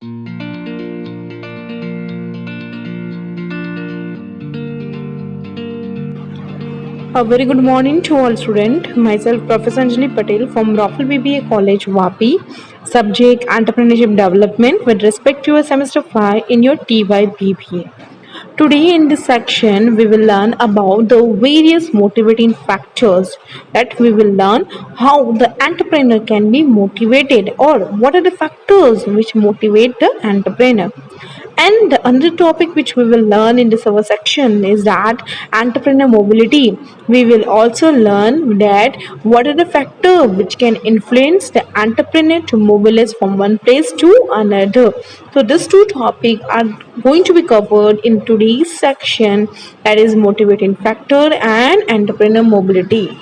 A very good morning to all students. Myself, Professor Anjali Patel from Raffle BBA College, Vapi. Subject Entrepreneurship Development with respect to your semester 5 in your TY BBA. Today, in this section, we will learn about the various motivating factors that we will learn how the entrepreneur can be motivated or what are the factors which motivate the entrepreneur. And the another topic which we will learn in this our section is that entrepreneur mobility. We will also learn that what are the factors which can influence the entrepreneur to mobilize from one place to another. So these two topics are going to be covered in today's section, that is motivating factor and entrepreneur mobility.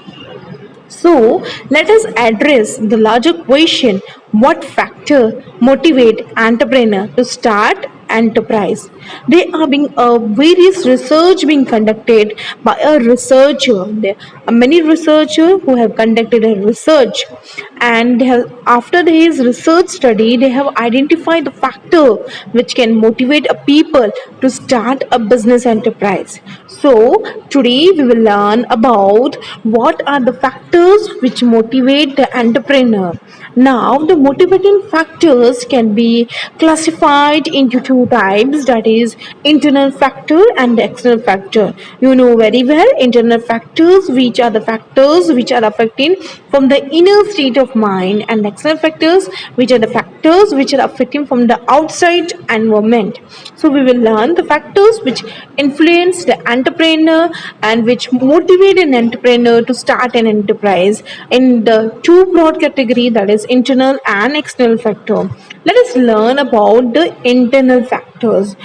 So let us address the larger question: what factor motivate entrepreneur to start enterprise? There are being various research being conducted by a researcher. There are many researchers who have conducted a research, and after his research study, they have identified the factor which can motivate a people to start a business enterprise. So today we will learn about what are the factors which motivate the entrepreneur. Now the motivating factors can be classified into two types, that is internal factor and external factor. You know very well internal factors which are the factors which are affecting from the inner state of mind, and external factors which are the factors which are affecting from the outside environment. So we will learn the factors which influence the entrepreneur and which motivate an entrepreneur to start an enterprise in the two broad category, that is internal and external factor. Let us learn about the internal factors.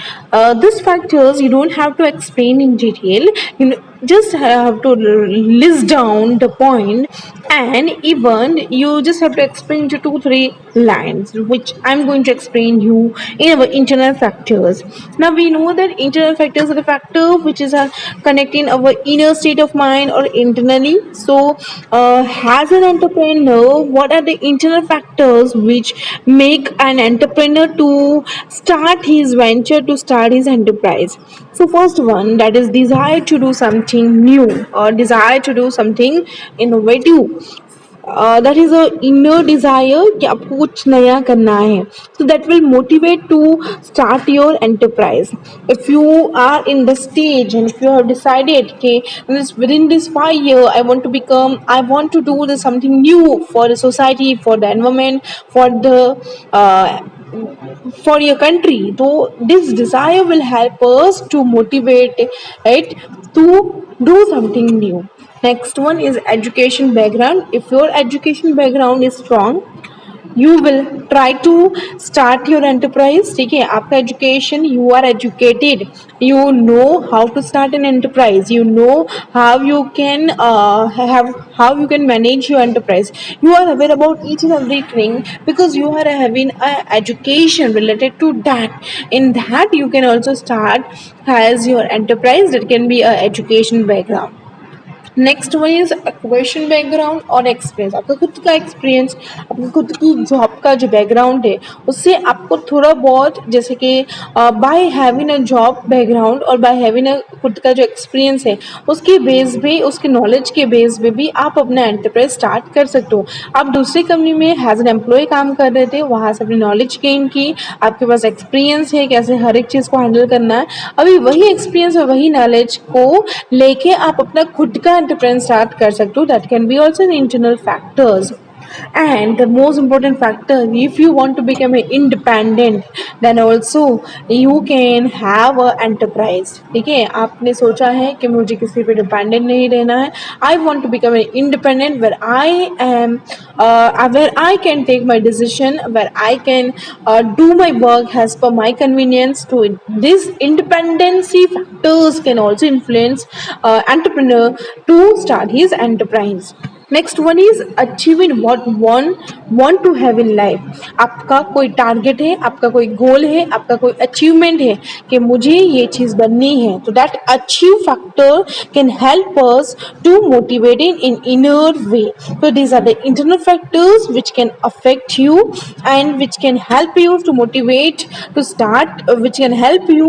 These factors you don't have to explain in detail. You just have to list down the point, and even you just have to explain to 2 3 lines, which I'm going to explain you in our internal factors. Now we know that internal factors are the factor which is connecting our inner state of mind or internally. So as an entrepreneur, what are the internal factors which make an entrepreneur to start his venture, to start his enterprise? So first one, that is desire to do something new or desire to do something innovative. That is a inner desire कि आपको कुछ नया करना है. So that will motivate to start your enterprise. If you are in the stage and if you have decided कि within this 5 year I want to do something new for the society, for the environment, uh, for your country, so this desire will help us to motivate it to do something new. Next one is education background. If your education background is strong, you will try to start your enterprise. ठीक है, आपका education, you are educated, you know how to start an enterprise, you know how you can how you can manage your enterprise, you are aware about each and everything because you are having a education related to that. In that you can also start as your enterprise. That can be a education background. Next one is question background और experience. आपका खुद का experience, आपका खुद की job का जो background है उससे आपको थोड़ा बहुत, जैसे कि by having a job background और बाय हैविंग अ खुद का जो एक्सपीरियंस है उसके बेस पे, उसके नॉलेज के बेस पे भी आप अपना एंटरप्राइज स्टार्ट कर सकते हो. आप दूसरी कंपनी में एज एन एम्प्लॉय काम कर रहे थे, वहाँ से अपनी नॉलेज गेन की, आपके पास एक्सपीरियंस है कैसे हर एक चीज़ को हैंडल करना है. अभी वही एक्सपीरियंस और वही नॉलेज को लेके आप अपना खुद का enterprise start कर सकते हो. That can be also the internal factors. And the most important factor, if you want to become an independent, then also you can have a enterprise. ठीक है, आपने सोचा है कि मुझे किसी पे डिपेंडेंट नहीं रहना है. I want to become an independent where I am where I can take my decision, where I can do my work as per my convenience. To this independency factors can also influence entrepreneur to start his enterprise. Next one is achieving what one want to have in life. आपका कोई target है, आपका कोई गोल है, आपका कोई achievement है कि मुझे ये चीज बननी है, तो that achieve factor can help us to motivate in inner way. So these are the internal factors which can affect you and which can help you to motivate to start, which can help you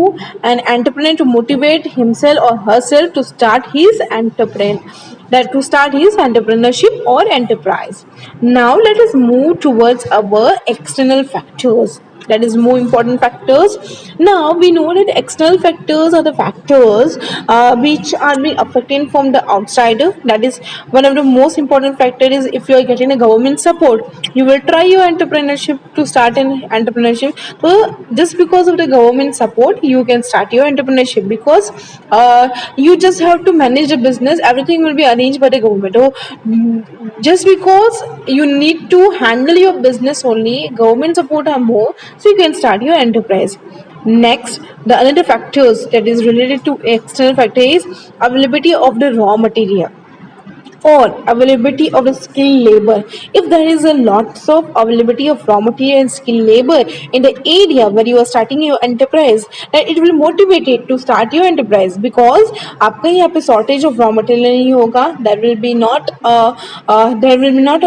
an entrepreneur to motivate himself or herself to start his entrepreneur, that to start his entrepreneurship or enterprise. Now let us move towards our external factors, that is more important factors. Now we know that external factors are the factors which are being affected from the outsider. That is one of the most important factor is if you are getting a government support, you will try your entrepreneurship to start an entrepreneurship. So just because of the government support you can start your entrepreneurship, because you just have to manage the business, everything will be arranged by the government. So just because you need to handle your business only, government support are more, so you can start your enterprise. Next, the another factors that is related to external factor is availability of the raw material or availability of the skilled labor. If there is a lots of availability of raw material and skilled labor in the area where you are starting your enterprise, then it will motivate it to start your enterprise, because आपका यहाँ पे shortage of raw material नहीं होगा, there will be not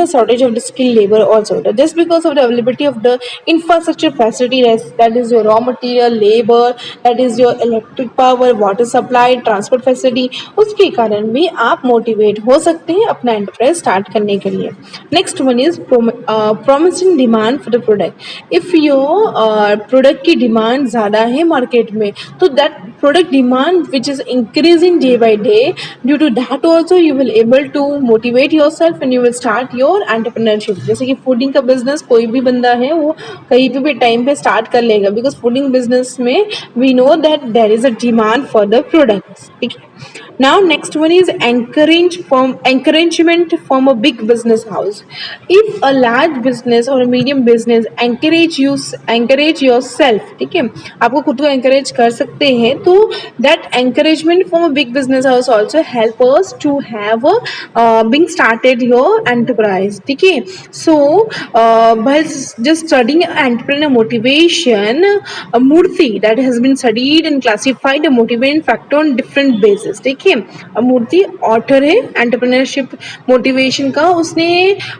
a shortage of the skilled labor also, just because of the availability of the infrastructure facility, that is your raw material, labor, that is your electric power, water supply, transport facility, उसके कारण भी आप motivate हो सकते हैं अपना enterprise start करने के लिए. Next one is promising demand for the product. If your product की डिमांड ज़्यादा है मार्केट में, तो that product demand which is increasing day by day, due to that also you will able to motivate your self and you will start your entrepreneurship. जैसे कि fooding का business कोई भी बंदा है वो कहीं पे भी टाइम पे स्टार्ट कर लेगा, बिकॉज फूडिंग बिजनेस में we know that there is a demand for the products. ठीक है. Now next one is encouragement from a big business house. If a large business or a medium business encourage yourself, ठीक है, आपको खुद को encourage कर सकते हैं, तो that encouragement from a big business house also help us to have being started your enterprise. ठीक है. So by just studying entrepreneur motivation, Murthy that has been studied and classified a motivating factor on different bases. ठीक है. मूर्ति author है entrepreneurship motivation का, उसने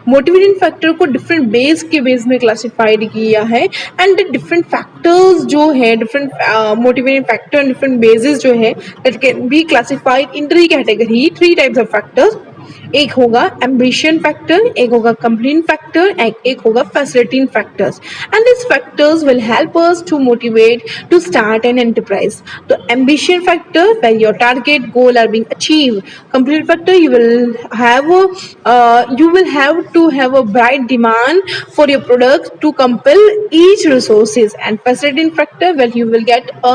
motivating factor को different base के base में क्लासिफाइड किया है, एंड डिफरेंट फैक्टर्स जो है, different motivating factor different basis जो है, that can be classified in three category, three types of factors. एक होगा एम्बिशन फैक्टर, एक होगा कंप्लीट फैक्टर, एक होगा facilitating factors, and this factors will help us to motivate to start an enterprise. तो ambition factor, when your target goal are being achieve. Complete factor, you will have to have a bright demand for your product to compel each resources. And facilitating factor, well, you will get a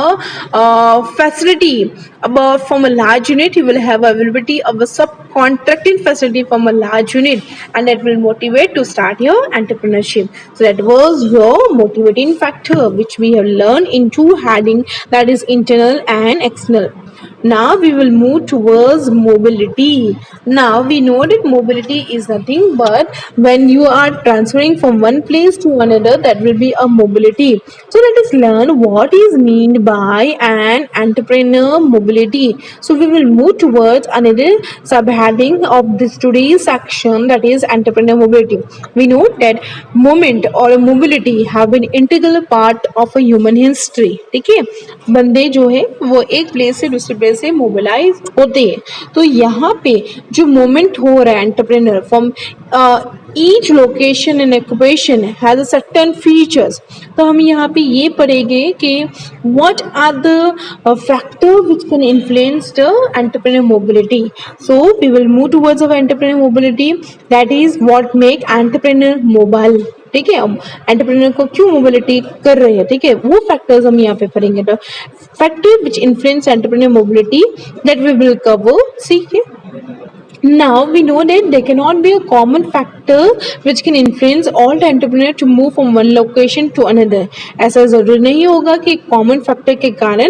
facility about from a large unit, you will have availability of a subcontracting facility from a large unit, and that will motivate to start your entrepreneurship. So that was your motivating factor which we have learned in two heading, that is internal and external. Now we will move towards mobility. Now we know that mobility is nothing but when you are transferring from one place to another, that will be a mobility. So let us learn what is meant by an entrepreneur mobility. So we will move towards another subheading of this today's section, that is entrepreneur mobility. We know that movement or mobility have been integral part of a human history. ठीक है. बंदे जो है वो एक place से दूसरे place से मोबिलाइज होते हैं. तो यहाँ पे जो मूवमेंट हो रहा है entrepreneur from each location and occupation has a certain features. तो हम यहाँ पे ये पढ़ेंगे कि what are the factor which can influence the entrepreneur mobility. So we will move towards our entrepreneur mobility, that is what make entrepreneur mobile. ठीक है. हम एंटरप्रेन्योर को क्यों मोबिलिटी कर रहे हैं, ठीक है, वो फैक्टर्स हम यहाँ पे पढ़ेंगे. तो factor which influence entrepreneur mobility, that we will cover. ठीक है. Now we know that there cannot be a common factor which can influence all the entrepreneur to move from one location to another. ऐसा जरूरी नहीं होगा कि common factor के कारण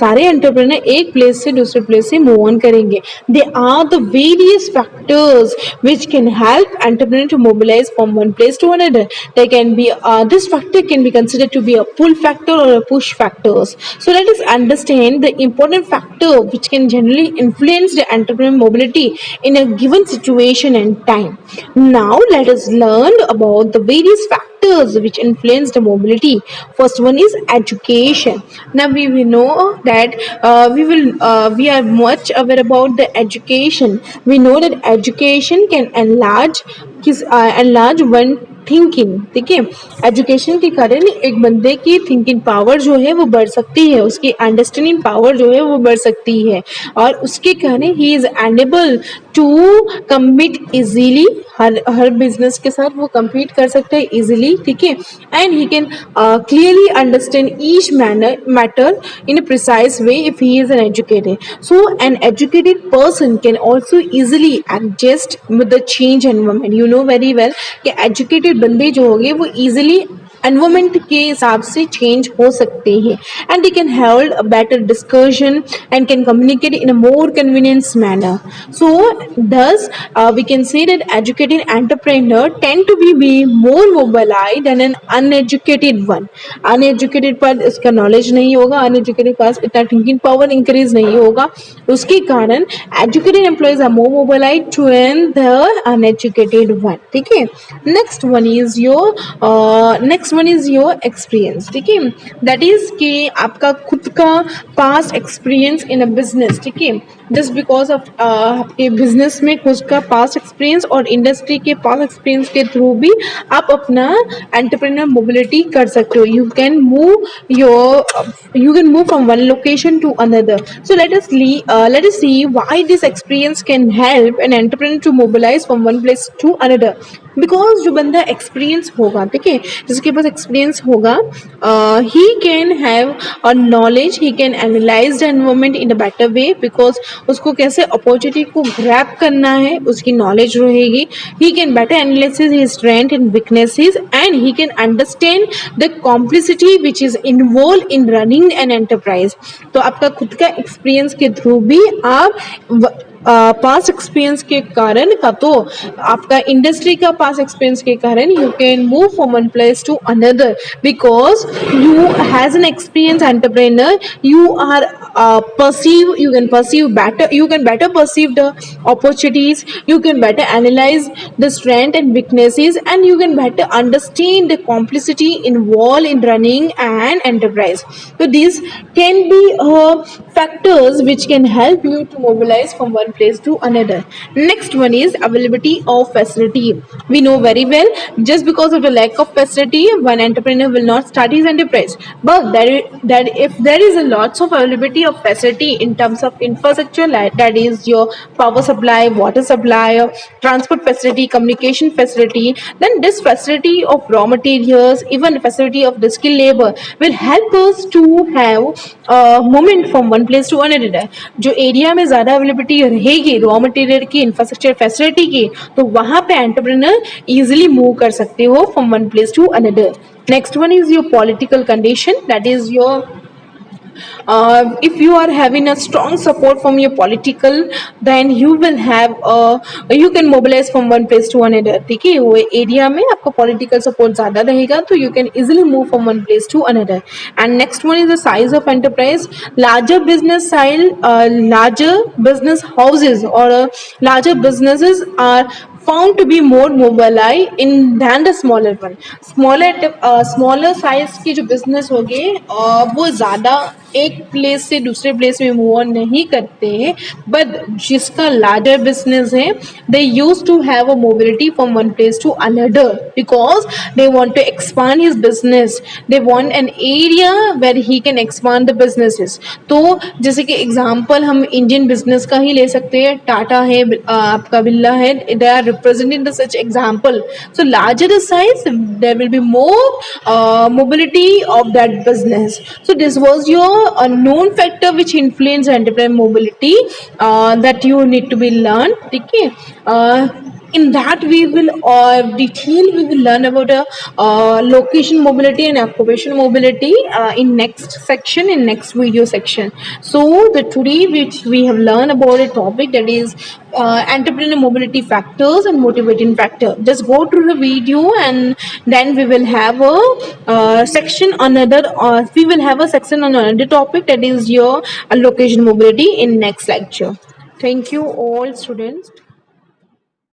सारे एंटरप्रेन्योर एक प्लेस से दूसरे प्लेस से मूव ऑन करेंगे. They are the various factors which can help entrepreneur to mobilize from one place to another. There can be this factor can be considered to be a pull factor or a push factors. So let us understand the important factor which can generally influence the entrepreneur mobility in a given situation and time. Now let us learn about the various factors which influence the mobility. First one is education. Now we know that we are much aware about the education. We know that education can enlarge one thinking. ठीक है, education के कारण एक बंदे की thinking power जो है वो बढ़ सकती है, उसकी अंडरस्टैंडिंग पावर जो है वो बढ़ सकती है और उसके कारण ही is enable to compete easily. हर बिजनेस के साथ वो कम्पीट कर सकते हैं इजीली. ठीक है, and he can clearly understand each matter in a precise way if he is an educated. So an educated person can also easily adjust with the change environment. You know very well कि educated बंदे जो होंगे वो easily environment के हिसाब से change हो सकते हैं and they can hold a better discussion and can communicate in a more convenience manner. So thus we can say that educated entrepreneur tend to be more mobilized than an uneducated one. Uneducated पर इसका knowledge नहीं होगा, uneducated पास इतना thinking power increase नहीं होगा, उसके कारण educated employees are more mobilise to an the uneducated one. ठीक है, next one is your experience. ठीक है, दैट इज कि आपका खुद का past experience in a business. ठीक है, जस्ट बिकॉज ऑफ आपके बिजनेस में खुद का पास्ट एक्सपीरियंस और इंडस्ट्री के पास्ट एक्सपीरियंस के थ्रू भी आप अपना एंटरप्रेन्योर मोबिलिटी कर सकते हो. You can move from one location to another. So let us see why this experience can help an entrepreneur to mobilize from one place to another. Because जो बंदा experience होगा, ठीक है, जिसके पास एक्सपीरियंस होगा, he can have a knowledge, he can analyse the environment in a better way because उसको कैसे opportunity को ग्रैब करना है उसकी नॉलेज रहेगी. He can better analysis his strength and weaknesses and he can understand the complicity which is involve in running an enterprise. तो आपका खुद का एक्सपीरियंस के थ्रू भी आप पास एक्सपीरियंस के कारण का तो आपका इंडस्ट्री का पास एक्सपीरियंस के कारण you can move from one place to another because you has an experience entrepreneur. You can perceive better, you can better perceive the opportunities, you can better analyze the strength and weaknesses, and you can better understand the complexity involved in running an enterprise. So these can be factors which can help you to mobilize from one place to another. Next one is availability of facility. We know very well just because of the lack of facility one entrepreneur will not start his enterprise, but that if there is a lots of availability of facility in terms of infrastructure, like that is your power supply, water supply, transport facility, communication facility, then this facility of raw materials, even facility of the skilled labor will help us to have movement from one place to another. जो area में ज़्यादा availability रहेगी raw material की, infrastructure facility की, तो वहाँ पे entrepreneur easily move कर सकते हो from one place to another. Next one is your political condition. That is your if you are having a strong support from your political, then you will have you can mobilize from one place to another. ठीक है, वो area में आपको political support ज़्यादा रहेगा तो you can easily move from one place to another. And next one is the size of enterprise. Larger business size, larger business houses or larger businesses are found to be more mobile in than the smaller one. Smaller size की जो business होगी वो ज़्यादा एक place से दूसरे place में move on नहीं करते हैं, बट जिसका लार्जर बिजनेस है they use to have a mobility from one place to another because they want to expand his business, they want an area where he can expand the businesses. तो जैसे कि example हम Indian business का ही ले सकते हैं, टाटा है, आपका बिरला है, they are representing the such example. So larger the size there will be more mobility of that business. So this was your a known factor which influence entrepreneur mobility that you need to be learned. Okay. In that we will detail we will learn about location mobility and occupation mobility in next section, in next video section. So the today which we have learned about a topic that is entrepreneur mobility factors and motivating factor. Just go through the video and then we will have a section another we will have a section on another topic that is your location mobility in next lecture. Thank you all students.